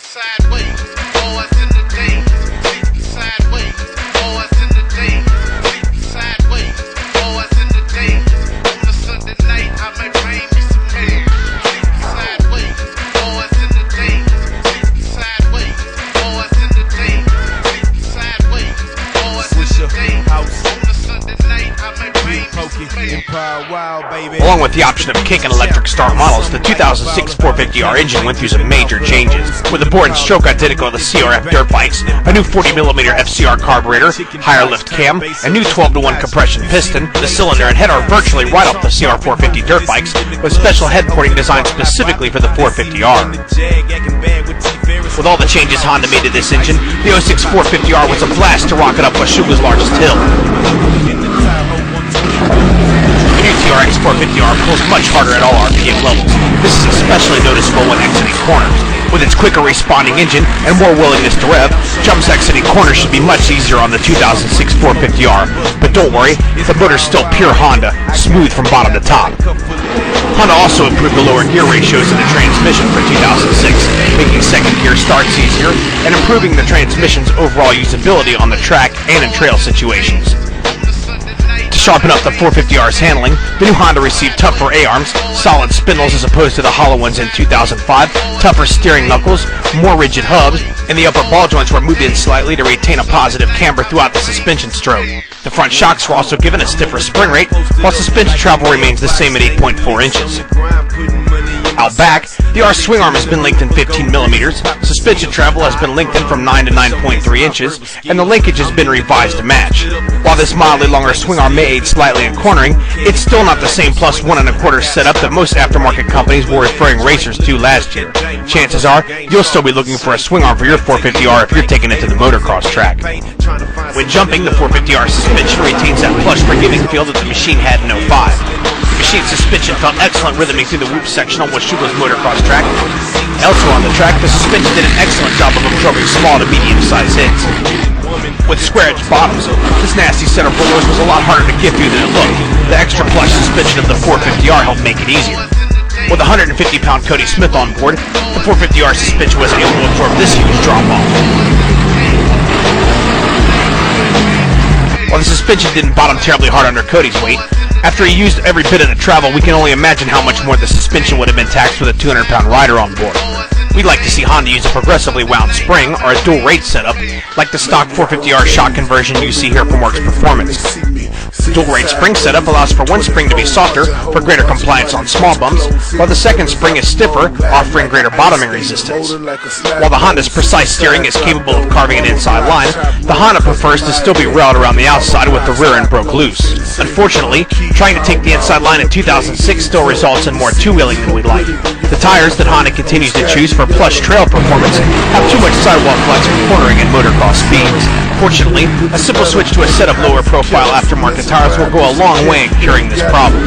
Sideways, boys in the days. Sideways, boys in the days. Sideways, boys in the days. On a Sunday night, I might bring me some hair. Sideways, boys in the days. Sideways, boys in the days. Sideways, boys in the days. On a Sunday night, I might bring me some hair. Along with the option of kick and electric start models, the 2006 450R engine went through some major changes. With the bore and stroke identical to the CRF dirt bikes, a new 40mm FCR carburetor, higher lift cam, a new 12-to-1 compression piston, the cylinder and head are virtually right off the CR450 dirt bikes, with special head porting designed specifically for the 450R. With all the changes Honda made to this engine, the 06 450R was a blast to rock it up Washuga's largest hill. The new TRX450R pulls much harder at all RPM levels. This is especially noticeable when exiting corners. With its quicker responding engine and more willingness to rev, jumps exiting corners should be much easier on the 2006 450R. But don't worry, the motor's still pure Honda, smooth from bottom to top. Honda also improved the lower gear ratios in the transmission for 2006, making second gear starts easier and improving the transmission's overall usability on the track and in trail situations. To sharpen up the 450R's handling, the new Honda received tougher A-arms, solid spindles as opposed to the hollow ones in 2005, tougher steering knuckles, more rigid hubs, and the upper ball joints were moved in slightly to retain a positive camber throughout the suspension stroke. The front shocks were also given a stiffer spring rate, while suspension travel remains the same at 8.4 inches. Out back, the R swing arm has been lengthened 15mm, suspension travel has been lengthened from 9 to 9.3 inches, and the linkage has been revised to match. While this mildly longer swing arm may aid slightly in cornering, it's still not the same plus 1 1/4 setup that most aftermarket companies were referring racers to last year. Chances are, you'll still be looking for a swing arm for your 450R if you're taking it to the motocross track. When jumping, the 450R suspension retains that plush forgiving feel that the machine had in 05. The machine's suspension felt excellent rhythming through the whoop section on Washuga's motocross track. Elsewhere on the track, the suspension did an excellent job of absorbing small to medium-sized hits. With square-edged bottoms, this nasty set of rollers was a lot harder to get through than it looked. The extra plush suspension of the 450R helped make it easier. With 150-pound Cody Smith on board, the 450R suspension was able to absorb this huge drop-off. While the suspension didn't bottom terribly hard under Cody's weight, after he used every bit of the travel, we can only imagine how much more the suspension would have been taxed with a 200-pound rider on board. We'd like to see Honda use a progressively wound spring or a dual rate setup, like the stock 450R shock conversion you see here from Works Performance. The dual rate spring setup allows for one spring to be softer for greater compliance on small bumps, while the second spring is stiffer, offering greater bottoming resistance. While the Honda's precise steering is capable of carving an inside line, the Honda prefers to still be railed around the outside with the rear end broke loose. Unfortunately, trying to take the inside line in 2006 still results in more two-wheeling than we'd like. The tires that Honda continues to choose for plush trail performance have too much sidewalk flex for cornering and motocross speeds. Fortunately, a simple switch to a set of lower profile aftermarket tires will go a long way in curing this problem.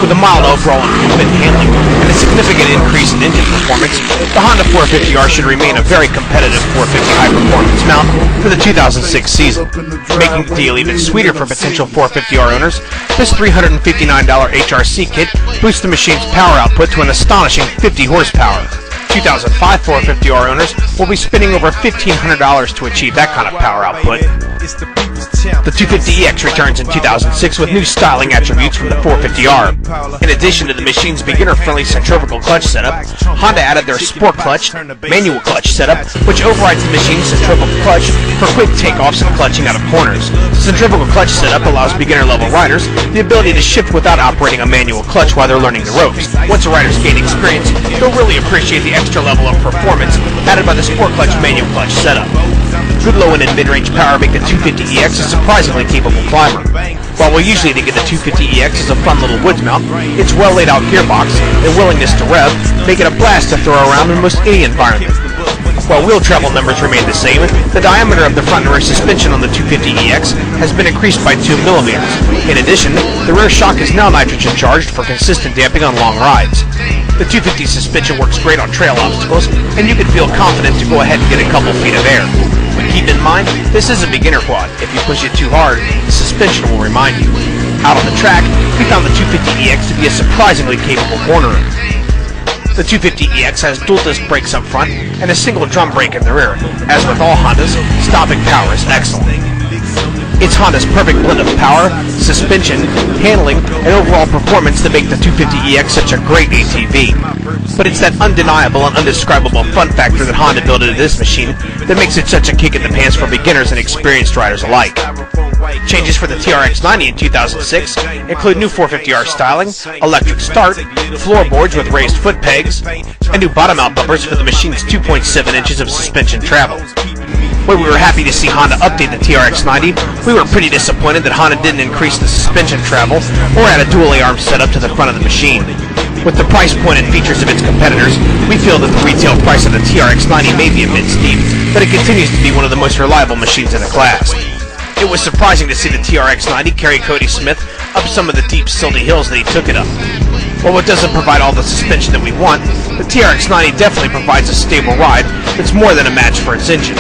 With a mild overall improvement in handling and a significant increase in engine performance, the Honda 450R should remain a very competitive 450 high-performance mount for the 2006 season. Making the deal even sweeter for potential 450R owners, this $359 HRC kit boosts the machine's power output to an astonishing 50 horsepower. 2005 450R owners will be spending over $1,500 to achieve that kind of power output. The 250EX returns in 2006 with new styling attributes from the 450R. In addition to the machine's beginner-friendly centrifugal clutch setup, Honda added their Sport Clutch manual clutch setup, which overrides the machine's centrifugal clutch for quick takeoffs and clutching out of corners. The centrifugal clutch setup allows beginner-level riders the ability to shift without operating a manual clutch while they're learning the ropes. Once a rider's gained experience, they'll really appreciate the extra level of performance added by the Sport Clutch manual clutch setup. Good low and mid-range power make the 250EX a surprisingly capable climber. While we usually think of the 250EX as a fun little woods mount, its well-laid-out gearbox and willingness to rev make it a blast to throw around in most any environment. While wheel travel numbers remain the same, the diameter of the front and rear suspension on the 250EX has been increased by 2 mm. In addition, the rear shock is now nitrogen charged for consistent damping on long rides. The 250 suspension works great on trail obstacles, and you can feel confident to go ahead and get a couple feet of air. But keep in mind, this is a beginner quad. If you push it too hard, the suspension will remind you. Out on the track, we found the 250EX to be a surprisingly capable cornerer. The 250EX has dual disc brakes up front and a single drum brake in the rear. As with all Hondas, stopping power is excellent. It's Honda's perfect blend of power, suspension, handling, and overall performance that make the 250EX such a great ATV. But it's that undeniable and undescribable fun factor that Honda built into this machine that makes it such a kick in the pants for beginners and experienced riders alike. Changes for the TRX90 in 2006 include new 450R styling, electric start, floorboards with raised foot pegs, and new bottom-out bumpers for the machine's 2.7 inches of suspension travel. While we were happy to see Honda update the TRX90, we were pretty disappointed that Honda didn't increase the suspension travel or add a dual A-arm setup to the front of the machine. With the price point and features of its competitors, we feel that the retail price of the TRX90 may be a bit steep, but it continues to be one of the most reliable machines in the class. It was surprising to see the TRX90 carry Cody Smith up some of the deep, silty hills that he took it up. While it doesn't provide all the suspension that we want, the TRX90 definitely provides a stable ride that's more than a match for its engine.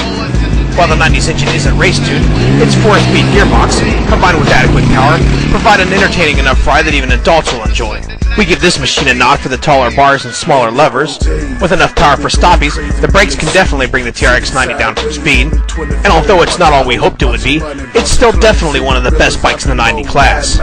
While the 90's engine isn't race-tuned, its 4-speed gearbox, combined with adequate power, provide an entertaining enough ride that even adults will enjoy. We give this machine a nod for the taller bars and smaller levers. With enough power for stoppies, the brakes can definitely bring the TRX90 down from speed. And although it's not all we hoped it would be, it's still definitely one of the best bikes in the 90 class.